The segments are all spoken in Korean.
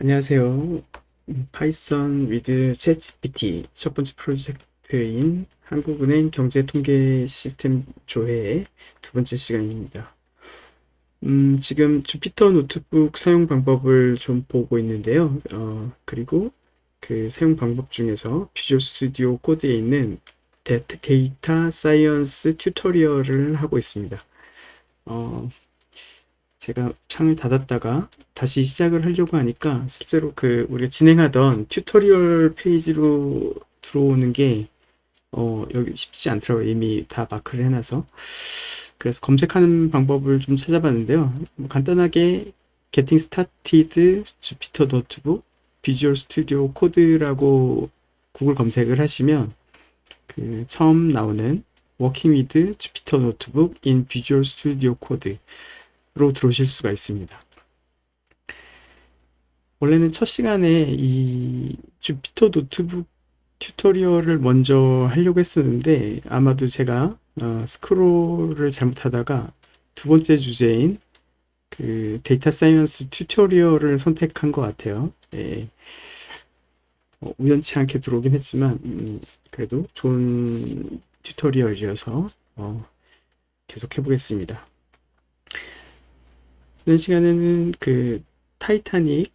안녕하세요. 파이썬 위드 챗GPT 첫 번째 프로젝트인 한국은행 경제통계 시스템 조회의 두 번째 시간입니다. 지금 주피터 노트북 사용 방법을 좀 보고 있는데요. 그리고 그 사용 방법 중에서 비주얼 스튜디오 코드에 있는 데이터 사이언스 튜토리얼을 하고 있습니다. 어, 제가 창을 닫았다가 다시 시작을 하려고 하니까 실제로 그 우리가 진행하던 튜토리얼 페이지로 들어오는 게 여기 쉽지 않더라고요. 이미 다 마크를 해놔서. 그래서 검색하는 방법을 좀 찾아봤는데요. 뭐 간단하게 Getting Started Jupyter Notebook Visual Studio Code라고 구글 검색을 하시면 그 처음 나오는 Working with Jupyter Notebook in Visual Studio Code 로 들어오실 수가 있습니다. 원래는 첫 시간에 이 주피터 노트북 튜토리얼을 먼저 하려고 했었는데 아마도 제가 스크롤을 잘못하다가 두 번째 주제인 그 데이터 사이언스 튜토리얼을 선택한 것 같아요. 예, 우연치 않게 들어오긴 했지만 그래도 좋은 튜토리얼이어서 계속 해보겠습니다. 지난 시간에는 그 타이타닉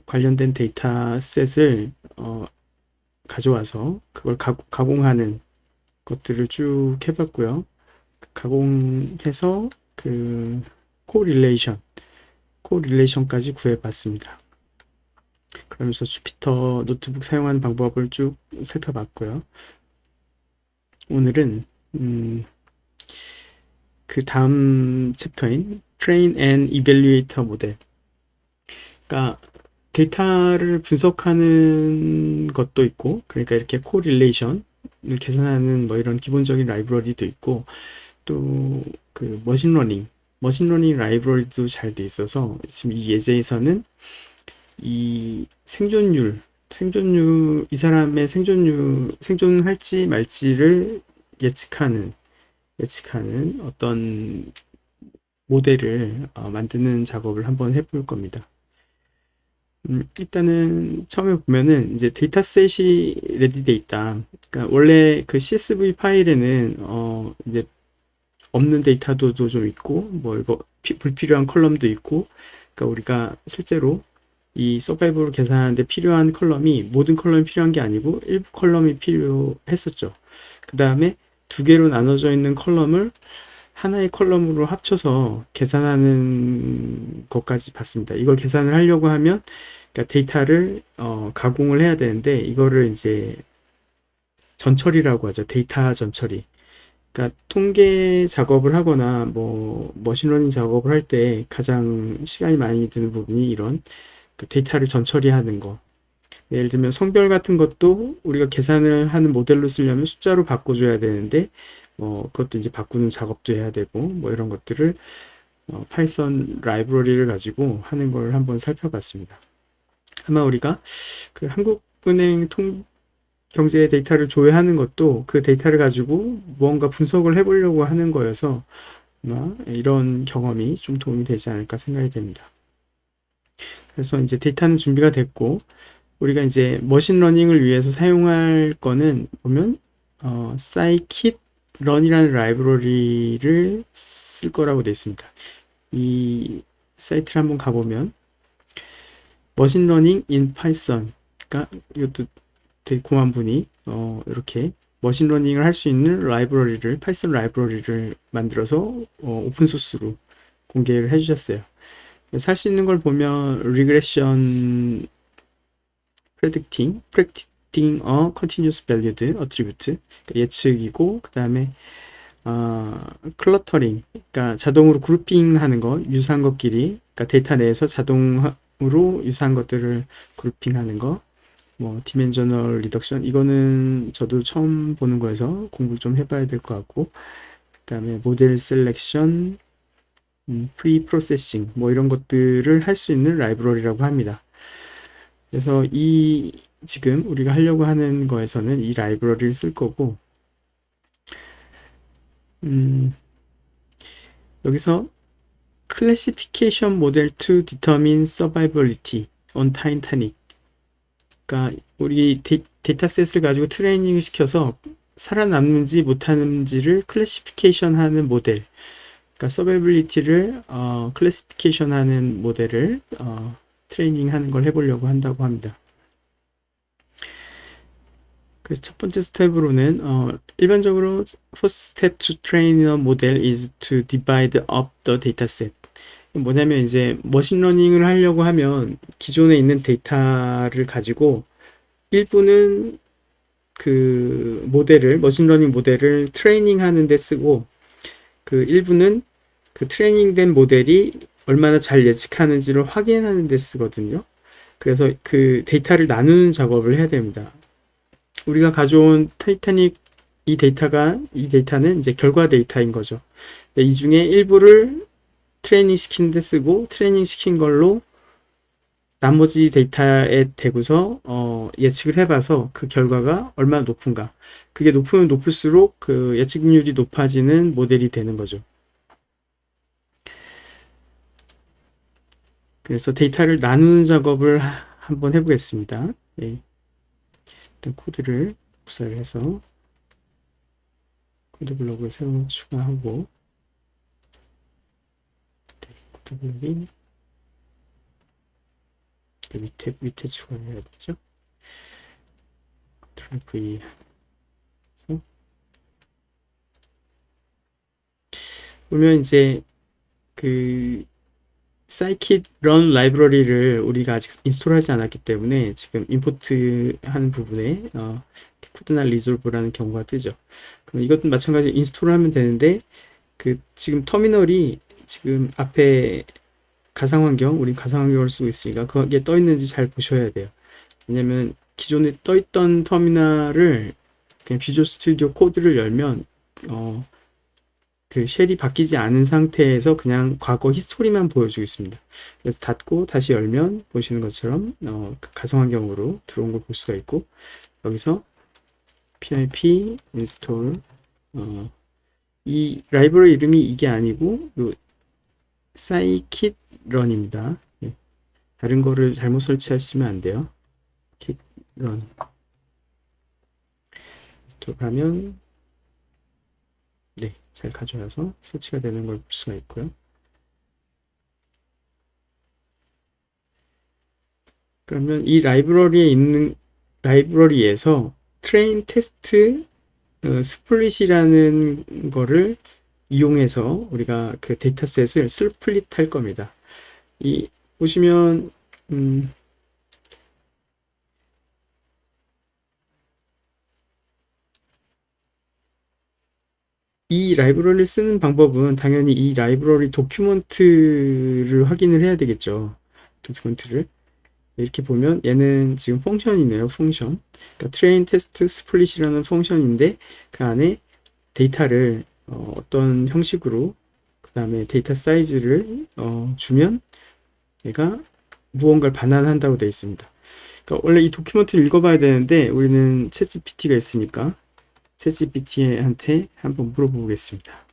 관련된 데이터셋을 가져와서 그걸 가공하는 것들을 쭉 해봤고요. 가공해서 그 코릴레이션까지 구해봤습니다. 그러면서 주피터 노트북 사용하는 방법을 쭉 살펴봤고요. 오늘은 그 다음 챕터인 Train and Evaluator 모델, 그러니까 데이터를 분석하는 것도 있고, 그러니까 이렇게 코릴레이션을 계산하는 뭐 이런 기본적인 라이브러리도 있고, 또 그 머신러닝 라이브러리도 잘 돼 있어서 지금 이 예제에서는 이 이 사람의 생존할지 말지를 예측하는 어떤 모델을 만드는 작업을 한번 해볼 겁니다. 일단은 처음에 보면은 이제 데이터셋이 레디돼 있다. 그러니까 원래 그 CSV 파일에는 이제 없는 데이터도 좀 있고 뭐 이거 불필요한 컬럼도 있고, 그러니까 우리가 실제로 이 서바이벌을 계산하는데 필요한 컬럼이 모든 컬럼이 필요한 게 아니고 일부 컬럼이 필요했었죠. 그 다음에 두 개로 나눠져 있는 컬럼을 하나의 컬럼으로 합쳐서 계산하는 것까지 봤습니다. 이걸 계산을 하려고 하면 그러니까 데이터를 가공을 해야 되는데 이거를 이제 전처리라고 하죠. 데이터 전처리. 그러니까 통계 작업을 하거나 뭐 머신러닝 작업을 할 때 가장 시간이 많이 드는 부분이 이런 그 데이터를 전처리하는 거. 예를 들면 성별 같은 것도 우리가 계산을 하는 모델로 쓰려면 숫자로 바꿔줘야 되는데 그것도 이제 바꾸는 작업도 해야 되고 뭐 이런 것들을 파이썬 라이브러리를 가지고 하는 걸 한번 살펴봤습니다. 아마 우리가 그 한국은행 경제 데이터를 조회하는 것도 그 데이터를 가지고 무언가 분석을 해보려고 하는 거여서 아마 이런 경험이 좀 도움이 되지 않을까 생각이 됩니다. 그래서 이제 데이터는 준비가 됐고 우리가 이제 머신러닝을 위해서 사용할 거는 보면 scikit-learn이라는 라이브러리를 쓸 거라고 되어 있습니다. 이 사이트를 한번 가보면 머신러닝 in Python, 그러니까 이것도 되게 고만 분이 이렇게 머신러닝을 할 수 있는 라이브러리를 파이썬 라이브러리를 만들어서 오픈소스로 공개를 해주셨어요. 그래서 할 수 있는 걸 보면 리그레션 predicting a continuous valued attribute, 그러니까 예측이고 그 다음에 클러터링, 그러니까 자동으로 그룹핑하는 거, 유사한 것끼리, 그러니까 데이터 내에서 자동으로 유사한 것들을 그룹핑하는 거, 뭐 디멘셔널 리덕션, 이거는 저도 처음 보는 거여서 공부 좀 해봐야 될 것 같고, 그 다음에 모델 셀렉션, 프리 프로세싱, 뭐 이런 것들을 할 수 있는 라이브러리라고 합니다. 그래서 지금 우리가 하려고 하는 거에서는 이 라이브러리를 쓸 거고, 여기서 classification model to determine survivability on Titanic. 그러니까 우리 데이터셋을 가지고 트레이닝을 시켜서 살아남는지 못하는지를 클래시피케이션 하는 모델, 그러니까 서바이빌리티를 클래시피케이션 하는 모델을 트레이닝 하는 걸 해보려고 한다고 합니다. 그래서 첫 번째 스텝으로는 일반적으로 first step to train a model is to divide up the dataset. 뭐냐면 이제 머신러닝을 하려고 하면 기존에 있는 데이터를 가지고 일부는 그 모델을 머신러닝 모델을 트레이닝 하는 데 쓰고 그 일부는 그 트레이닝된 모델이 얼마나 잘 예측하는지를 확인하는 데 쓰거든요. 그래서 그 데이터를 나누는 작업을 해야 됩니다. 우리가 가져온 타이타닉 이 데이터는 이제 결과 데이터인 거죠. 이 중에 일부를 트레이닝 시키는 데 쓰고 트레이닝 시킨 걸로 나머지 데이터에 대고서 예측을 해봐서 그 결과가 얼마나 높은가. 그게 높으면 높을수록 그 예측률이 높아지는 모델이 되는 거죠. 그래서 데이터를 나누는 작업을 한번 해보겠습니다. 네. 일단 코드를 복사를 해서 코드 블록을 새로 추가하고 네, 코드 블록이 밑에 추가를 해야 되죠. Ctrl V 해서 보면 이제 그 scikit-learn 라이브러리를 우리가 아직 인스톨하지 않았기 때문에 지금 임포트 하는 부분에 코드나 리졸브라는 경우가 뜨죠. 그럼 이것도 마찬가지로 인스톨을 하면 되는데 그 지금 터미널이 지금 앞에 가상환경, 우리 가상환경을 쓰고 있으니까 그게 떠 있는지 잘 보셔야 돼요. 왜냐면 기존에 떠 있던 터미널을 그냥 비주얼 스튜디오 코드를 열면 그 쉘이 바뀌지 않은 상태에서 그냥 과거 히스토리만 보여주고 있습니다. 그래서 닫고 다시 열면 보시는 것처럼 가상환경으로 들어온 걸 볼 수가 있고 여기서 pip install 이 라이브러리 이름이 이게 아니고 scikit-learn입니다. 예. 다른 거를 잘못 설치하시면 안 돼요. scikit-learn 하면 네, 잘 가져와서 설치가 되는 걸 볼 수가 있고요. 그러면 이 라이브러리에 있는 라이브러리에서 트레인 테스트 스플릿이라는 거를 이용해서 우리가 그 데이터셋을 스플릿 할 겁니다. 이 보시면 이 라이브러리를 쓰는 방법은 당연히 이 라이브러리 도큐먼트를 확인을 해야 되겠죠. 도큐먼트를 이렇게 보면 얘는 지금 펑션이네요. 펑션. 그러니까 train test split이라는 펑션인데 그 안에 데이터를 어떤 형식으로 그 다음에 데이터 사이즈를 주면 얘가 무언가를 반환한다고 되어 있습니다. 그러니까 원래 이 도큐먼트를 읽어봐야 되는데 우리는 챗GPT가 있으니까 챗GPT한테 한번 물어보겠습니다.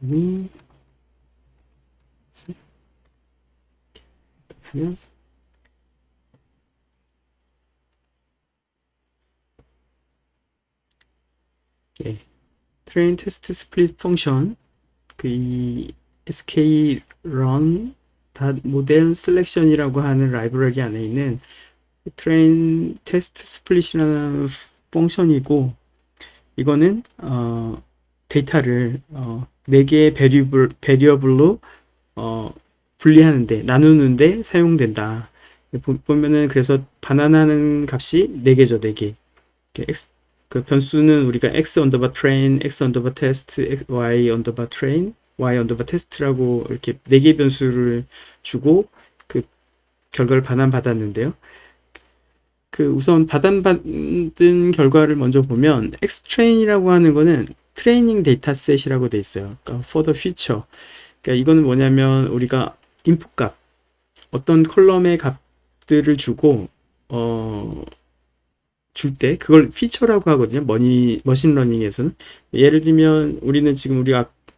하면 예, train test split 펑션 이 sklearn model selection이라고 하는 라이브러리 안에 있는 train test split이라는 펑션이고 이거는 데이터를 4개의 베리어블로 분리하는데 나누는데 사용된다. 보면은 그래서 반환하는 값이 4개죠. 4개. 그 변수는 우리가 x 언더바 train, x 언더바 test, y 언더바 train, y 언더바 test라고 이렇게 4개 변수를 주고 그 결과를 반환받았는데요. 그 우선 받은 결과를 먼저 보면 xtrain이라고 하는 거는 트레이닝 데이터셋이라고 돼 있어요. 그러니까 for the future. 그러니까 이거는 뭐냐면 우리가 인풋 값, 어떤 컬럼의 값들을 주고 어, 줄 때 그걸 피처라고 하거든요. 머신러닝에서는. 예를 들면 우리는 지금 우리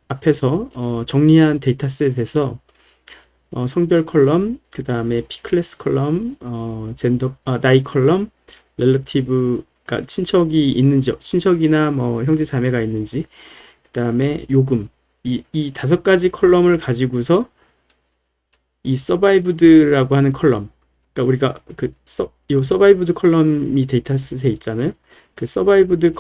앞에서 정리한 데이터셋에서 성별 컬럼, 그 다음에 P 클래스 컬럼, 나이 컬럼, 렐러티브, 그러니까 친척이 있는지, 친척이나 뭐 형제 자매가 있는지, 그 다음에 요금, 이 다섯 가지 컬럼을 가지고서 이 서바이브드라고 하는 컬럼, 그러니까 우리가 요 서바이브드 컬럼이 데이터셋에 있잖아요. 그 서바이브드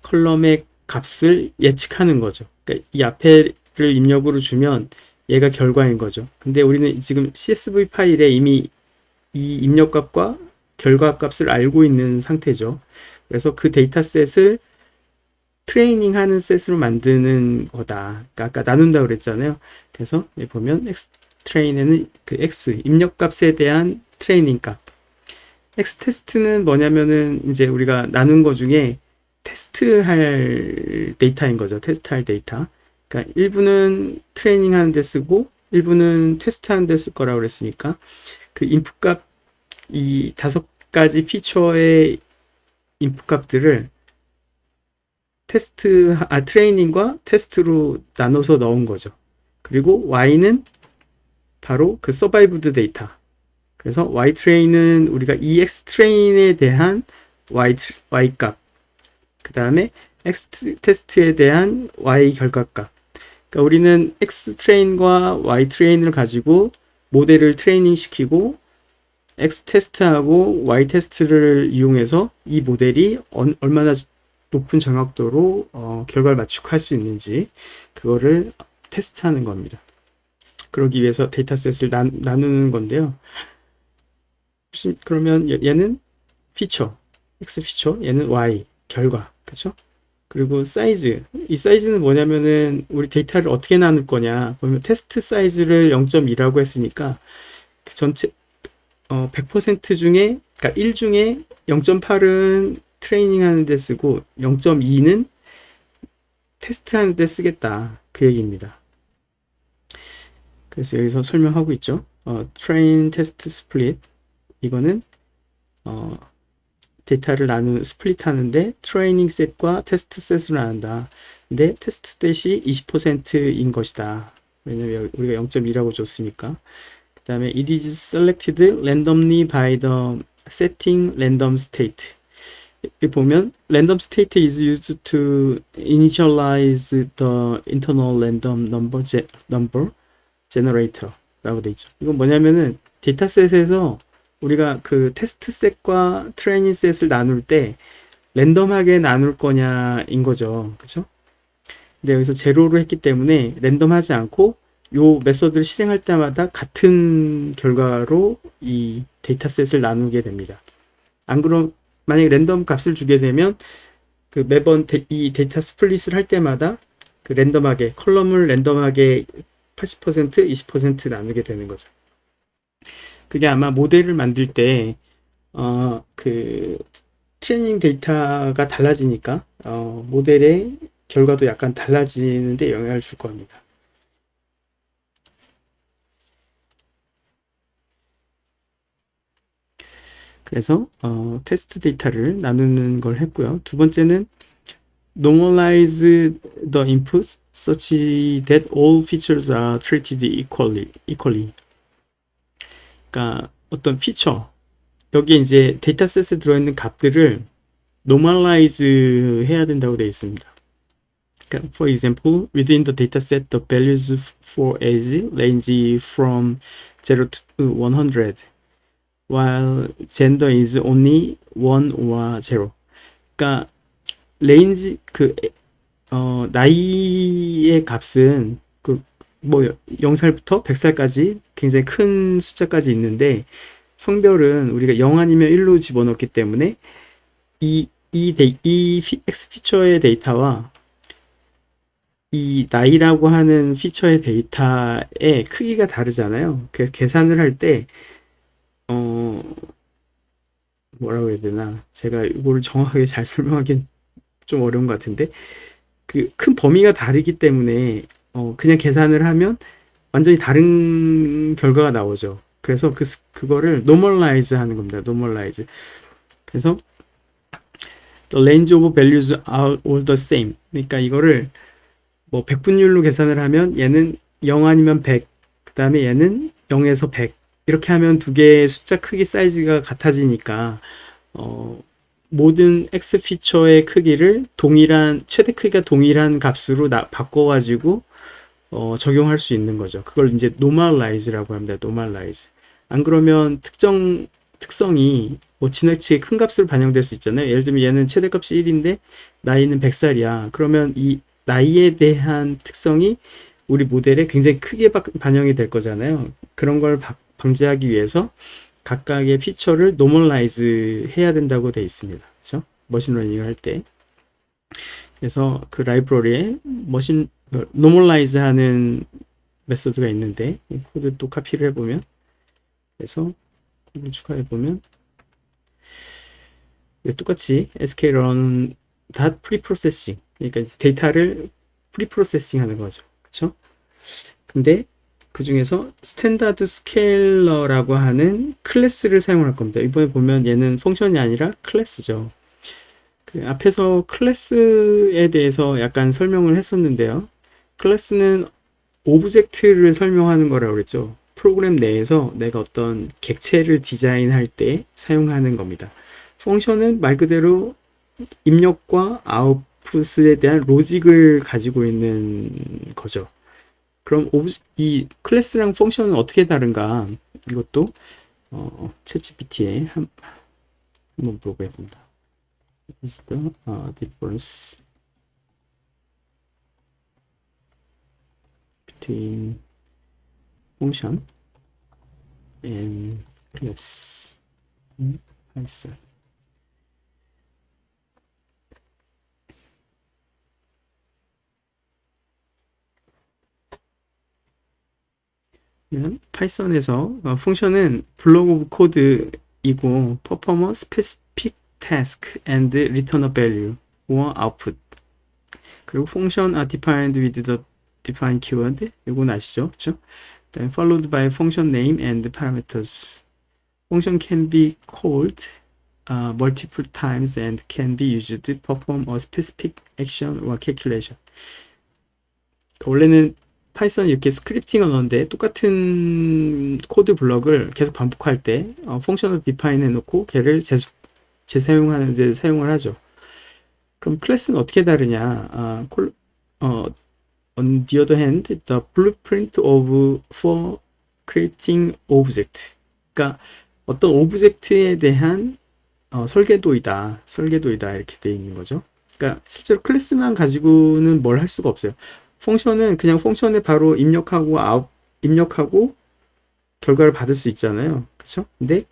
컬럼의 값을 예측하는 거죠. 그러니까 이 앞에를 입력으로 주면 얘가 결과인 거죠. 근데 우리는 지금 CSV 파일에 이미 이 입력값과 결과 값을 알고 있는 상태죠. 그래서 그 데이터셋을 트레이닝 하는 셋으로 만드는 거다. 그러니까 아까 나눈다 그랬잖아요. 그래서 여기 보면 X 트레인에는 그 X 입력값에 대한 트레이닝 값. X 테스트는 뭐냐면은 이제 우리가 나눈 거 중에 테스트할 데이터인 거죠. 테스트할 데이터. 그러니까 일부는 트레이닝 하는 데 쓰고 일부는 테스트 하는 데 쓸 거라고 그랬으니까 그 인풋 값, 이 다섯 가지 피처의 인풋 값들을 트레이닝과 테스트로 나눠서 넣은 거죠. 그리고 Y는 바로 그 서바이브드 데이터. 그래서 Y 트레인은 우리가 EX 트레인에 대한 Y 값. 그 다음에 X 테스트에 대한 Y 결과값. 그러니까 우리는 X 트레인과 Y 트레인을 가지고 모델을 트레이닝 시키고 X 테스트하고 Y 테스트를 이용해서 이 모델이 얼마나 높은 정확도로 결과를 맞추할 수 있는지 그거를 테스트하는 겁니다. 그러기 위해서 데이터셋을 나누는 건데요. 그러면 얘는 피처, X 피처, 얘는 Y 결과, 그렇죠? 그리고 사이즈, 이 사이즈는 뭐냐면은 우리 데이터를 어떻게 나눌 거냐 보면 테스트 사이즈를 0.2라고 했으니까 그 전체 100% 중에, 그러니까 1 중에 0.8은 트레이닝 하는 데 쓰고 0.2는 테스트 하는 데 쓰겠다, 그 얘기입니다. 그래서 여기서 설명하고 있죠. train test split, 이거는 데이터를 스플릿 하는데 트레이닝 셋과 테스트 셋으로 나눈다. 근데 테스트 셋이 20%인 것이다. 왜냐면 우리가 0.2라고 줬으니까. 그 다음에 it is selected randomly by the setting random state. 여기 보면 random state is used to initialize the internal random number generator 라고 돼 있죠. 이건 뭐냐면은 데이터셋에서 우리가 그 테스트 셋과 트레이닝 셋을 나눌 때 랜덤하게 나눌 거냐인 거죠. 그렇죠? 근데 여기서 제로로 했기 때문에 랜덤하지 않고 요 메서드를 실행할 때마다 같은 결과로 이 데이터셋을 나누게 됩니다. 안 그럼 만약에 랜덤 값을 주게 되면 그 매번 이 데이터 스플릿을 할 때마다 그 랜덤하게 컬럼을 랜덤하게 80% 20% 나누게 되는 거죠. 그게 아마 모델을 만들 때 그 트레이닝 데이터가 달라지니까 모델의 결과도 약간 달라지는데 영향을 줄 겁니다. 그래서 테스트 데이터를 나누는 걸 했고요. 두 번째는 normalize the input such that all features are treated equally. 그러니까 어떤 피처, 여기에 이제 데이터셋에 들어있는 값들을 normalize 해야 된다고 되어 있습니다. 그러니까 for example, within the dataset, the values for age range from 0 to 100, while gender is only 1 or 0. 그러니까 레인지 나이의 값은 뭐 0살부터 100살까지 굉장히 큰 숫자까지 있는데 성별은 우리가 0 아니면 1로 집어넣기 때문에 이 X 피처의 데이터와 이 나이라고 하는 피처의 데이터의 크기가 다르잖아요. 그래서 계산을 할 때 뭐라고 해야 되나, 제가 이거를 정확하게 잘 설명하기는 좀 어려운 것 같은데 그 큰 범위가 다르기 때문에 그냥 계산을 하면 완전히 다른 결과가 나오죠. 그래서 그거를 normalize 하는 겁니다. normalize. 그래서 the range of values are all the same. 그러니까 이거를 뭐 백분율로 계산을 하면 얘는 0 아니면 100, 그 다음에 얘는 0에서 100 이렇게 하면 두 개의 숫자 크기 사이즈가 같아지니까 모든 x 피처의 크기를 동일한 최대 크기가 동일한 값으로 바꿔가지고 적용할 수 있는 거죠. 그걸 이제 normalize라고 합니다. normalize. 안 그러면 특성이 뭐 지나치게 큰 값으로 반영될 수 있잖아요. 예를 들면 얘는 최대값이 1인데 나이는 100살이야. 그러면 이 나이에 대한 특성이 우리 모델에 굉장히 크게 반영이 될 거잖아요. 그런 걸 방지하기 위해서 각각의 피처를 normalize 해야 된다고 되어 있습니다. 그렇죠? 머신러닝을 할 때. 그래서 그 라이브러리에 normalize 하는 메소드가 있는데 이 코드 또 카피를 해보면 그래서 코드 추가해보면 똑같이 sklearn preprocessing 그러니까 데이터를 프리프로세싱 하는 거죠. 그쵸? 근데 그 중에서 스탠다드 스케일러라고 하는 클래스를 사용할 겁니다. 이번에 보면 얘는 펑션이 아니라 클래스죠. 그 앞에서 클래스에 대해서 약간 설명을 했었는데요. 클래스는 오브젝트를 설명하는 거라고 그랬죠. 프로그램 내에서 내가 어떤 객체를 디자인할 때 사용하는 겁니다. 펑션은 말 그대로 입력과 아웃풋에 대한 로직을 가지고 있는 거죠. 그럼 이 클래스랑 펑션은 어떻게 다른가? 이것도 챗GPT에 한번 물어보겠습니다. Is the difference between function and class in Python? 파이썬에서 펑션은 블록 오브 코드이고 perform a specific task and return a value or output. 그리고 function are defined with the defined keyword. 이건 아시죠? 그렇죠? Then followed by function name and parameters. Function can be called multiple times and can be used to perform a specific action or calculation. 원래는 파이썬 이렇게 스크립팅 언어인데 똑같은 코드 블럭을 계속 반복할 때 펑션을 디파인 해놓고 걔를 재사용하는 데 사용을 하죠. 그럼 클래스는 어떻게 다르냐? On the other hand, the blueprint for creating object. 그러니까 어떤 오브젝트에 대한 설계도이다 이렇게 돼 있는 거죠. 그러니까 실제로 클래스만 가지고는 뭘 할 수가 없어요. 펑션은 그냥 펑션에 바로 입력하고 결과를 받을 수 있잖아요. 그렇죠? 근데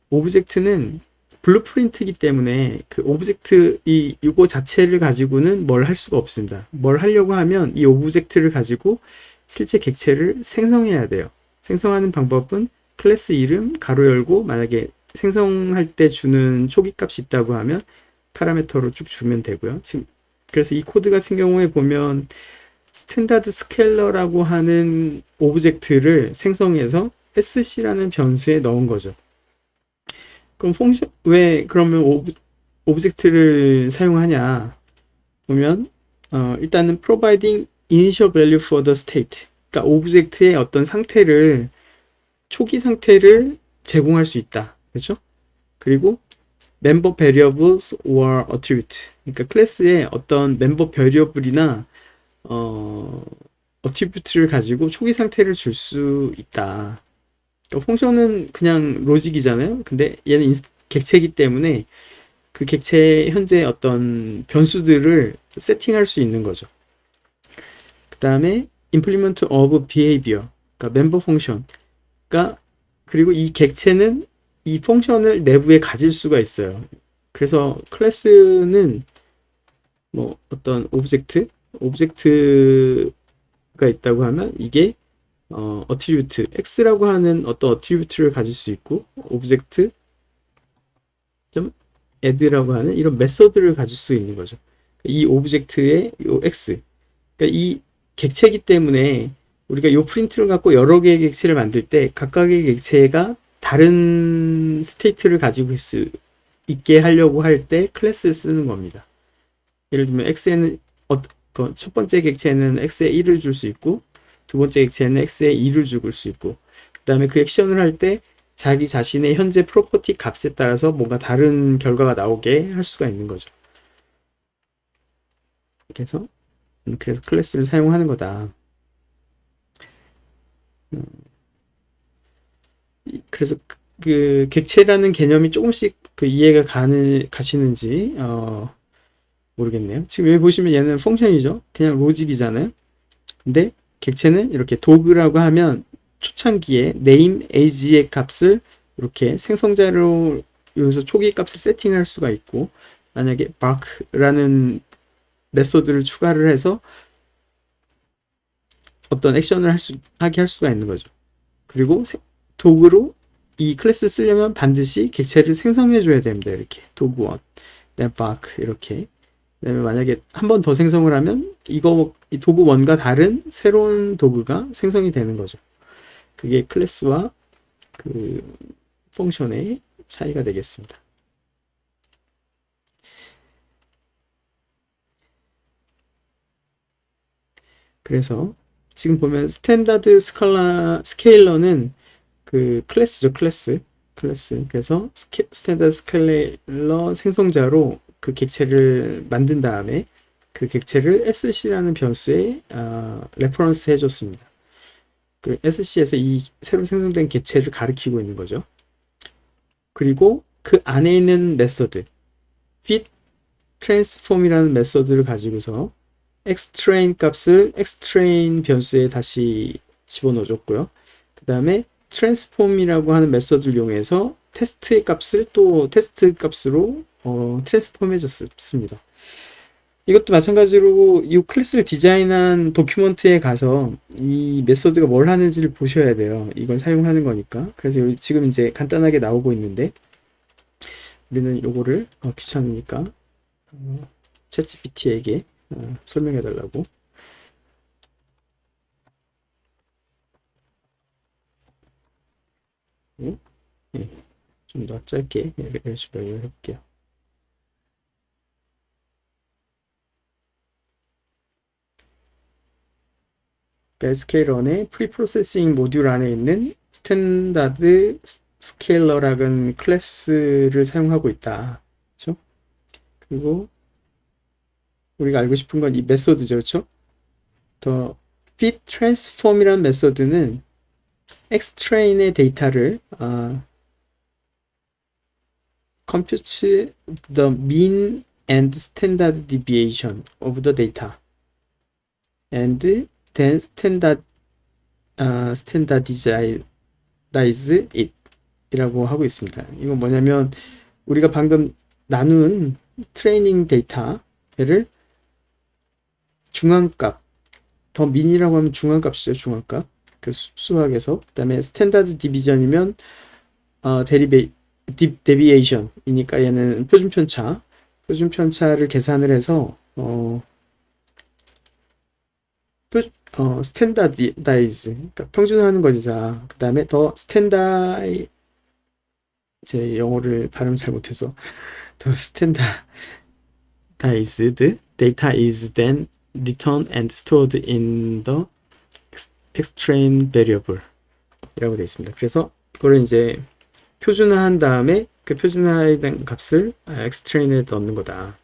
오브젝트는 블루프린트이기 때문에 그 오브젝트 이거 자체를 가지고는 뭘 할 수가 없습니다. 뭘 하려고 하면 이 오브젝트를 가지고 실제 객체를 생성해야 돼요. 생성하는 방법은 클래스 이름 가로 열고 만약에 생성할 때 주는 초기 값이 있다고 하면 파라미터로 쭉 주면 되고요. 지금 그래서 이 코드 같은 경우에 보면 스탠다드 스케일러라고 하는 오브젝트를 생성해서 sc라는 변수에 넣은 거죠. 그럼 왜 그러면 오브젝트를 사용하냐 보면 일단은 providing initial value for the state. 그러니까 오브젝트의 어떤 상태를 초기 상태를 제공할 수 있다. 그렇죠? 그리고 member variables or attribute. 그러니까 클래스에 어떤 멤버 베리어블이나 어트리뷰트를 가지고 초기 상태를 줄 수 있다. 그러니까 펑션은 그냥 로직이잖아요. 근데 얘는 객체이기 때문에 그 객체의 현재 어떤 변수들을 세팅할 수 있는 거죠. 그 다음에 implement of behavior, 그러니까 멤버 펑션. 그러니까 그리고 이 객체는 이 펑션을 내부에 가질 수가 있어요. 그래서 클래스는 뭐 어떤 오브젝트가 있다고 하면 이게 어트리뷰트 x라고 하는 어떤 어트리뷰트를 가질 수 있고 오브젝트 add라고 하는 이런 메서드를 가질 수 있는 거죠. 이 오브젝트의 이 x, 그러니까 이 객체이기 때문에 우리가 요 프린트를 갖고 여러 개의 객체를 만들 때 각각의 객체가 다른 스테이트를 가지고 있게 하려고 할 때 클래스를 쓰는 겁니다. 예를 들면 x에는 첫 번째 객체는 x에 1을 줄 수 있고 두 번째 객체는 x에 2를 줄 수 있고 그 다음에 그 액션을 할 때 자기 자신의 현재 프로퍼티 값에 따라서 뭔가 다른 결과가 나오게 할 수가 있는 거죠. 그래서 클래스를 사용하는 거다. 그래서 그 객체라는 개념이 조금씩 그 이해가 가시는지 모르겠네요. 지금 여기 보시면 얘는 펑션이죠. 그냥 로직이잖아요. 근데 객체는 이렇게 도그라고 하면 초창기에 name age의 값을 이렇게 생성자로 여기서 초기 값을 세팅할 수가 있고 만약에 bark라는 메소드를 추가를 해서 어떤 액션을 하게 할 수가 있는 거죠. 그리고 도구로 이 클래스를 쓰려면 반드시 객체를 생성해 줘야 됩니다. 이렇게 도구1, bark 이렇게. 그다음에 만약에 한 번 더 생성을 하면 이 도구 1과 다른 새로운 도구가 생성이 되는 거죠. 그게 클래스와 그 펑션의 차이가 되겠습니다. 그래서 지금 보면 스탠다드 스케일러는 그 클래스죠, 클래스. 그래서 스탠다드 스케일러 생성자로 그 객체를 만든 다음에 그 객체를 sc라는 변수에 레퍼런스 해줬습니다. 그 sc에서 이 새로 생성된 객체를 가리키고 있는 거죠. 그리고 그 안에 있는 메소드 fit transform이라는 메소드를 가지고서 xtrain 값을 xtrain 변수에 다시 집어넣어줬고요. 그 다음에 transform이라고 하는 메소드를 이용해서 테스트의 값을 또 테스트 값으로 트랜스폼 해줬습니다. 이것도 마찬가지로 이 클래스를 디자인한 도큐먼트에 가서 이 메소드가 뭘 하는지를 보셔야 돼요. 이걸 사용하는 거니까. 그래서 지금 이제 간단하게 나오고 있는데 우리는 요거를 귀찮으니까 챗GPT에게 설명해 달라고. 네, 좀 더 짧게 열심히 해볼게요. SK런의 프리프로세싱 모듈 안에 있는 스탠다드 스케일러라는 클래스를 사용하고 있다. 그렇죠? 그리고 우리가 알고 싶은 건 이 메소드죠. 그렇죠? 더 fit transform이라는 메소드는 xtrain의 데이터를 computes the mean and standard deviation of the data and then standardize it 이라고 하고 있습니다. 이건 뭐냐면 우리가 방금 나눈 트레이닝 데이터를 중앙값, 더 민이라고 하면 중앙값이죠. 중앙값. 그 수학에서. 그 다음에 스탠다드 디비전이면 데비에이션이니까 얘는 표준편차. 표준편차를 계산을 해서 스탠다다이즈, 그러니까 평준화하는 거죠. 그 다음에 더 제 영어를 발음 잘 못해서 더 standardized data is then returned and stored in the extrain variable 이라고 되어 있습니다. 그래서 이거를 이제 표준화한 다음에 그 표준화된 값을 extrain에 넣는 거다.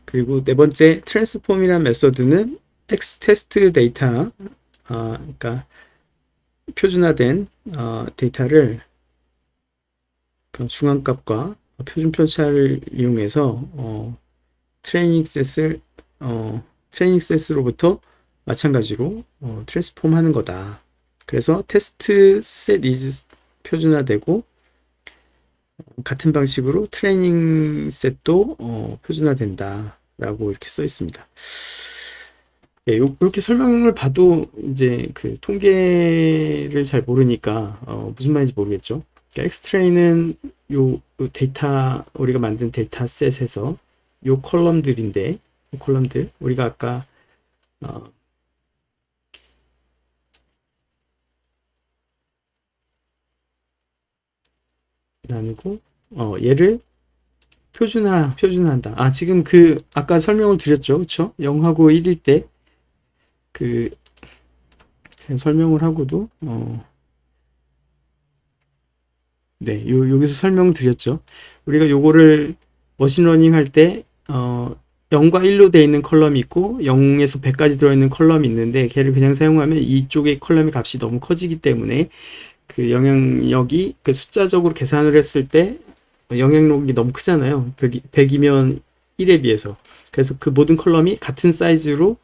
그리고 네 번째 transform이라는 메소드는 xtest 데이터, 그러니까 표준화된 데이터를 중앙값과 표준 편차를 이용해서 트레이닝 셋으로부터 마찬가지로 트랜스폼 하는 거다. 그래서 테스트 셋 is 표준화되고 같은 방식으로 트레이닝 셋도 표준화된다 라고 이렇게 써 있습니다. 네, 이렇게 설명을 봐도 이제 그 통계를 잘 모르니까 무슨 말인지 모르겠죠. 그러니까 엑스트레이는 요 데이터 우리가 만든 데이터셋에서 요 컬럼들인데 이 컬럼들 우리가 아까 나누고 얘를 표준화한다. 아, 지금 그 아까 설명을 드렸죠, 그쵸? 0하고 1일 때 그 설명을 하고도 네, 여기서 설명드렸죠. 우리가 요거를 머신러닝 할 때, 0과 1로 되어 있는 컬럼이 있고, 0에서 100까지 들어있는 컬럼이 있는데, 걔를 그냥 사용하면 이쪽의 컬럼의 값이 너무 커지기 때문에, 그 영향력이, 그 숫자적으로 계산을 했을 때, 영향력이 너무 크잖아요. 100이면 1에 비해서. 그래서 그 모든 컬럼이 같은 사이즈로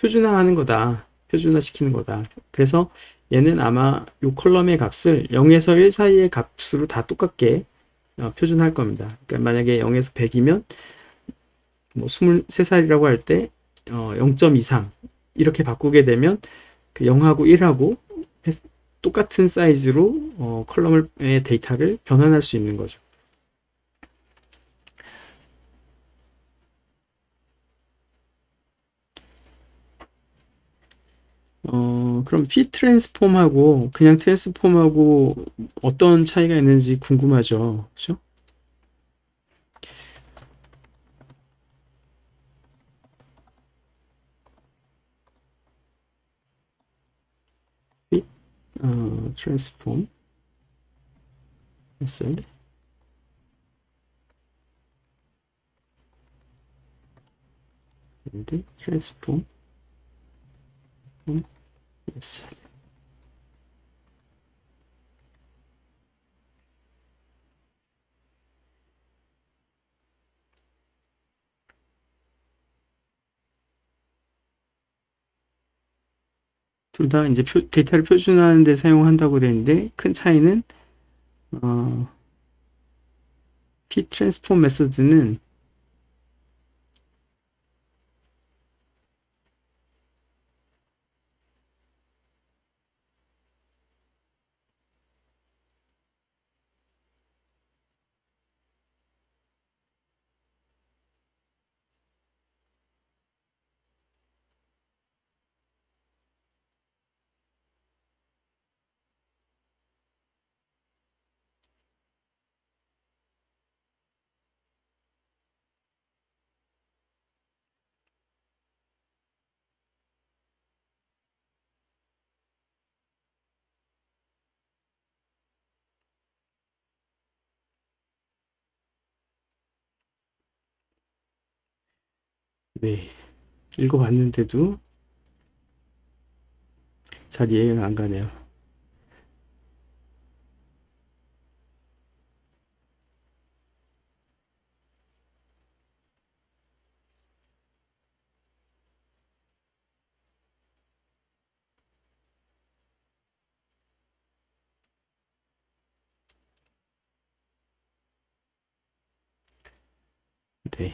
표준화하는 거다. 표준화시키는 거다. 그래서 얘는 아마 이 컬럼의 값을 0에서 1 사이의 값으로 다 똑같게 표준할 겁니다. 그러니까 만약에 0에서 100이면 뭐 23살이라고 할 때 0.23 이렇게 바꾸게 되면 그 0하고 1하고 똑같은 사이즈로 컬럼의 데이터를 변환할 수 있는 거죠. 그럼 피 트랜스폼하고 그냥 트랜스폼하고 어떤 차이가 있는지 궁금하죠. 그죠? 피 트랜스폼 메소드 and 트랜스폼 메소드. 둘 다 이제 데이터를 표준화하는 데 사용한다고 되는데 큰 차이는 어, 피 트랜스폼 메소드는 네, 읽어봤는데도 잘 이해가 안 가네요. 네,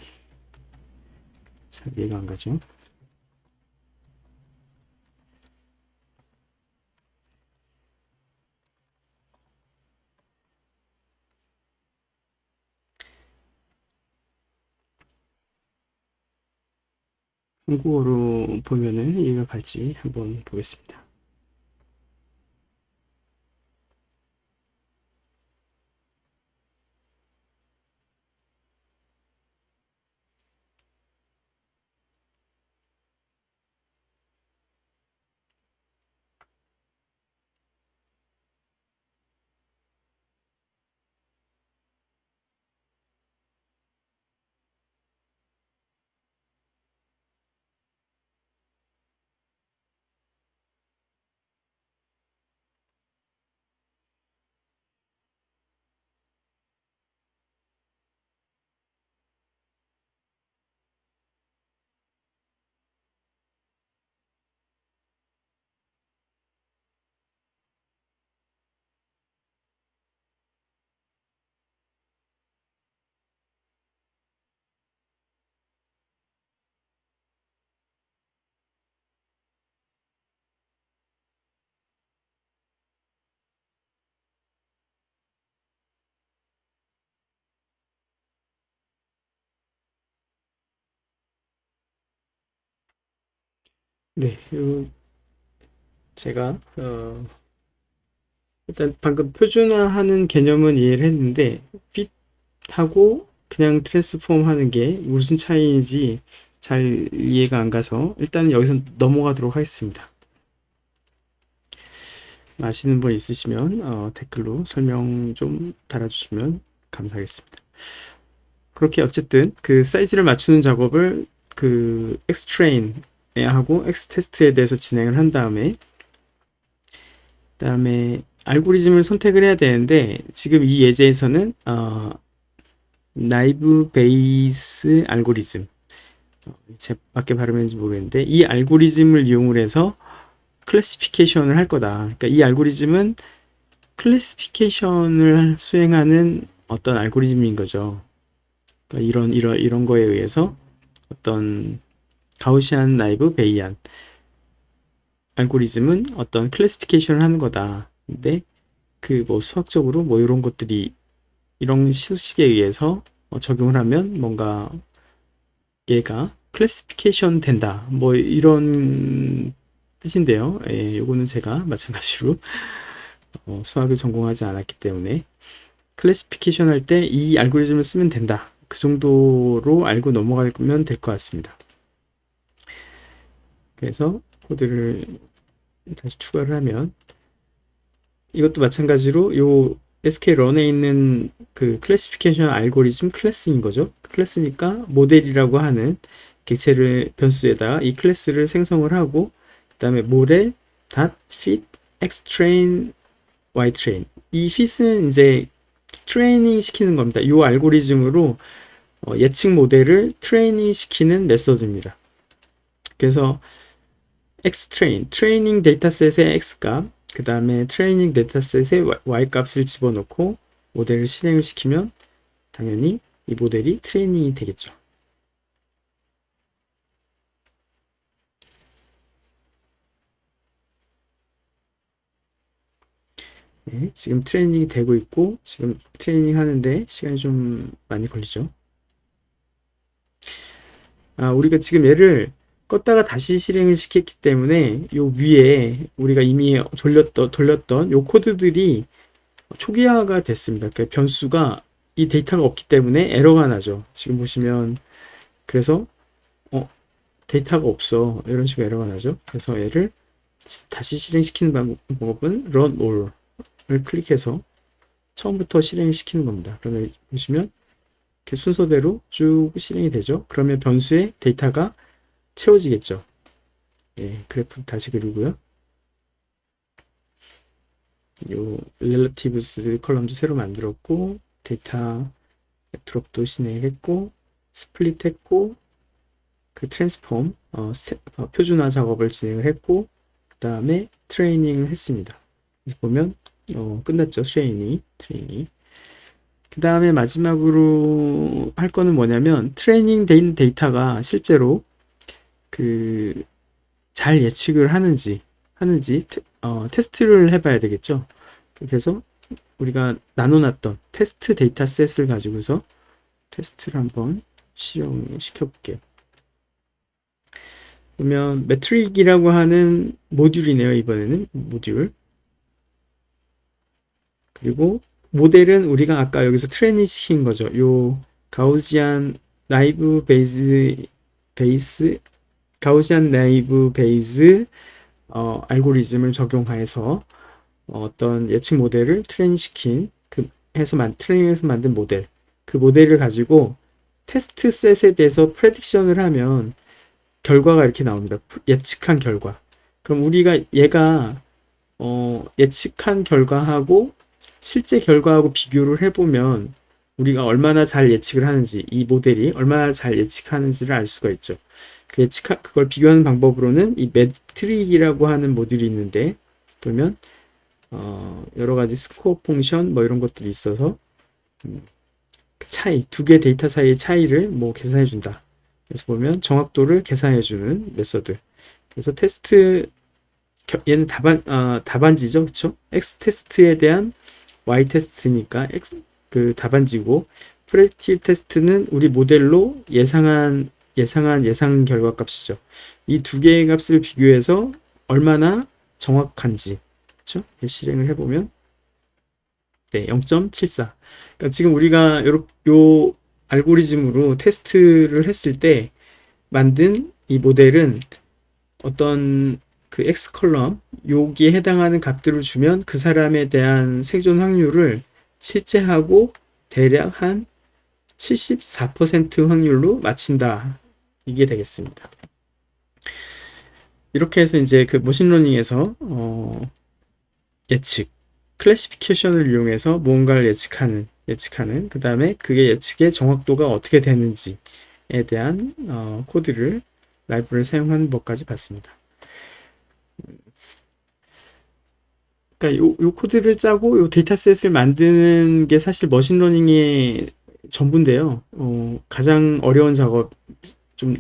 잘 이해가 안 가죠. 한국어로 보면은 이해가 갈지 한번 보겠습니다. 네, 제가 일단 방금 표준화하는 개념은 이해를 했는데 핏하고 그냥 트랜스폼 하는 게 무슨 차이인지 잘 이해가 안 가서 일단 여기서 넘어가도록 하겠습니다. 아시는 분 있으시면 댓글로 설명 좀 달아주시면 감사하겠습니다. 그렇게 어쨌든 그 사이즈를 맞추는 작업을 그 Xtrain 하고 X테스트에 대해서 진행을 한 다음에 알고리즘을 선택을 해야 되는데 지금 이 예제에서는 나이브 베이스 알고리즘, 제 맞게 발음했는지 모르겠는데 이 알고리즘을 이용을 해서 클래시피케이션을 할 거다. 그러니까 이 알고리즘은 클래시피케이션을 수행하는 어떤 알고리즘인 거죠. 그러니까 이런 거에 의해서 어떤 가우시안 나이브 베이안 알고리즘은 어떤 클래시피케이션을 하는 거다. 근데 그 뭐 수학적으로 뭐 이런 것들이 이런 수식에 의해서 적용을 하면 뭔가 얘가 클래시피케이션 된다. 뭐 이런 뜻인데요. 예, 요거는 제가 마찬가지로 수학을 전공하지 않았기 때문에 클래시피케이션 할 때 이 알고리즘을 쓰면 된다. 그 정도로 알고 넘어가면 될 것 같습니다. 그래서 코드를 다시 추가를 하면 이것도 마찬가지로 요 skrun에 있는 그 클래시피케이션 알고리즘 클래스인 거죠. 클래스니까 모델이라고 하는 객체를 변수에다가 이 클래스를 생성을 하고 그 다음에 모델 .fit xtrain ytrain 이 fit은 이제 트레이닝 시키는 겁니다. 이 알고리즘으로 예측 모델을 트레이닝 시키는 메서드입니다. 그래서 xtrain 트레이닝 데이터셋의 x값 그 다음에 트레이닝 데이터셋의 y값을 집어넣고 모델을 실행을 시키면 당연히 이 모델이 트레이닝이 되겠죠. 네, 지금 트레이닝이 되고 있고 지금 트레이닝 하는데 시간이 좀 많이 걸리죠. 우리가 지금 얘를 껐다가 다시 실행을 시켰기 때문에 요 위에 우리가 이미 돌렸던 요 코드들이 초기화가 됐습니다. 그러니까 변수가 이 데이터가 없기 때문에 에러가 나죠. 지금 보시면 그래서 데이터가 없어 이런 식으로 에러가 나죠. 그래서 얘를 다시 실행시키는 방법은 run all을 클릭해서 처음부터 실행시키는 겁니다. 그러면 보시면 이렇게 순서대로 쭉 실행이 되죠. 그러면 변수의 데이터가 채워지겠죠. 예, 그래프 다시 그리고요. 요 relatives 컬럼도 새로 만들었고 데이터 드롭도 진행했고 스플릿 했고 그 트랜스폼 표준화 작업을 진행을 했고 그 다음에 트레이닝을 했습니다. 보면 끝났죠. 트레이닝. 그 다음에 마지막으로 할 거는 뭐냐면 트레이닝 된 데이터가 실제로 그 잘 예측을 하는지 테스트를 해봐야 되겠죠. 그래서 우리가 나눠놨던 테스트 데이터셋을 가지고서 테스트를 한번 실행시켜 볼게요. 그러면 매트릭이라고 하는 모듈이네요. 이번에는 모듈. 그리고 모델은 우리가 아까 여기서 트레이닝 시킨 거죠. 요 가우시안 나이브 베이스 가우시안 나이브 베이스 알고리즘을 적용해서 어떤 예측 모델을 트레이닝해서 만든 모델 그 모델을 가지고 테스트 셋에 대해서 프레딕션을 하면 결과가 이렇게 나옵니다. 예측한 결과. 그럼 우리가 얘가 예측한 결과하고 실제 결과하고 비교를 해보면 우리가 얼마나 잘 예측을 하는지 이 모델이 얼마나 잘 예측하는지를 알 수가 있죠. 그걸 비교하는 방법으로는 이 매트릭이라고 하는 모듈이 있는데 보면 여러 가지 스코어 펑션 뭐 이런 것들이 있어서 그 차이 두 개 데이터 사이의 차이를 뭐 계산해 준다. 그래서 보면 정확도를 계산해 주는 메서드. 그래서 테스트 얘는 답안지죠, 그렇죠? X 테스트에 대한 Y 테스트니까 그 답안지고 프레딕티브 테스트는 우리 모델로 예상 결과 값이죠. 이 두 개의 값을 비교해서 얼마나 정확한지, 그렇죠? 실행을 해보면 네, 0.74. 그러니까 지금 우리가 요 알고리즘으로 테스트를 했을 때 만든 이 모델은 어떤 그 X 컬럼 여기에 해당하는 값들을 주면 그 사람에 대한 생존 확률을 실제하고 대략 한 74% 확률로 맞춘다. 이게 되겠습니다. 이렇게 해서 이제 그 머신러닝에서 예측, 클래시피케이션을 이용해서 무언가를 예측하는 그 다음에 그게 예측의 정확도가 어떻게 되는지에 대한 코드를 라이브러리를 사용하는 법까지 봤습니다. 그러니까 요 코드를 짜고 요 데이터셋을 만드는 게 사실 머신러닝의 전부인데요. 가장 어려운 작업, 좀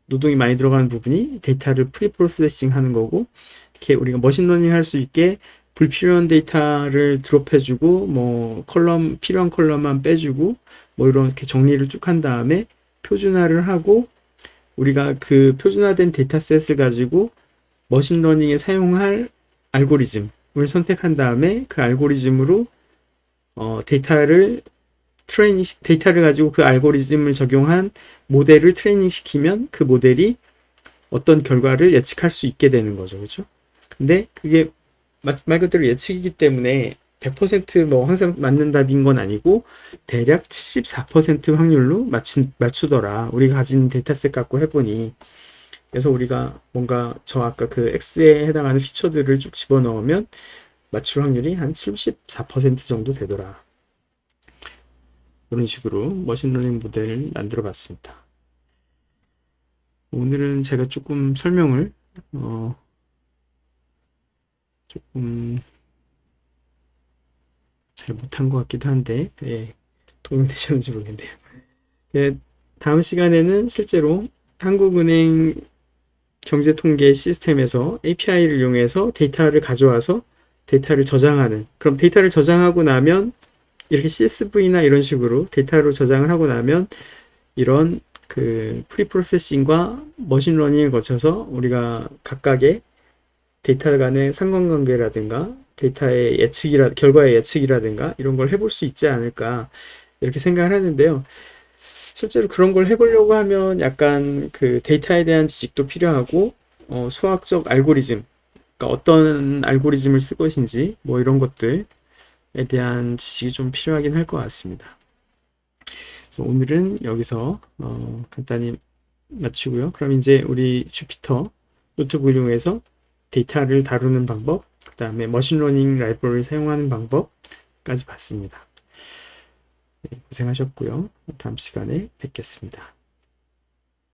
노동이 많이 들어가는 부분이 데이터를 프리 프로세싱 하는 거고, 이렇게 우리가 머신러닝 할 수 있게 불필요한 데이터를 드롭해주고, 뭐 필요한 컬럼만 빼주고, 뭐 이렇게 정리를 쭉 한 다음에 표준화를 하고, 우리가 그 표준화된 데이터셋을 가지고 머신러닝에 사용할 알고리즘을 선택한 다음에 그 알고리즘으로 데이터를 가지고 그 알고리즘을 적용한 모델을 트레이닝 시키면 그 모델이 어떤 결과를 예측할 수 있게 되는 거죠. 그렇죠? 근데 그게 말 그대로 예측이기 때문에 100%뭐 항상 맞는 답인 건 아니고 대략 74% 확률로 맞추더라. 우리가 가진 데이터셋 갖고 해보니. 그래서 우리가 뭔가 저 아까 그 X에 해당하는 피처들을 쭉 집어넣으면 맞출 확률이 한 74% 정도 되더라. 이런 식으로 머신러닝 모델을 만들어 봤습니다. 오늘은 제가 조금 설명을 조금 잘 못한 것 같기도 한데 도움이 되셨는지 모르겠네요. 예, 다음 시간에는 실제로 한국은행 경제통계 시스템에서 API를 이용해서 데이터를 가져와서 데이터를 저장하는, 그럼 데이터를 저장하고 나면 이렇게 CSV나 이런 식으로 데이터로 저장을 하고 나면 이런 그 프리프로세싱과 머신러닝을 거쳐서 우리가 각각의 데이터 간의 상관관계라든가 데이터의 결과의 예측이라든가 이런 걸 해볼 수 있지 않을까 이렇게 생각을 하는데요. 실제로 그런 걸 해보려고 하면 약간 그 데이터에 대한 지식도 필요하고 수학적 알고리즘, 그러니까 어떤 알고리즘을 쓸 것인지 뭐 이런 것들에 대한 지식이 좀 필요하긴 할 것 같습니다. 그래서 오늘은 여기서 간단히 마치고요. 그럼 이제 우리 주피터 노트북을 이용해서 데이터를 다루는 방법, 그 다음에 머신러닝 라이브러리를 사용하는 방법까지 봤습니다. 네, 고생하셨고요. 다음 시간에 뵙겠습니다.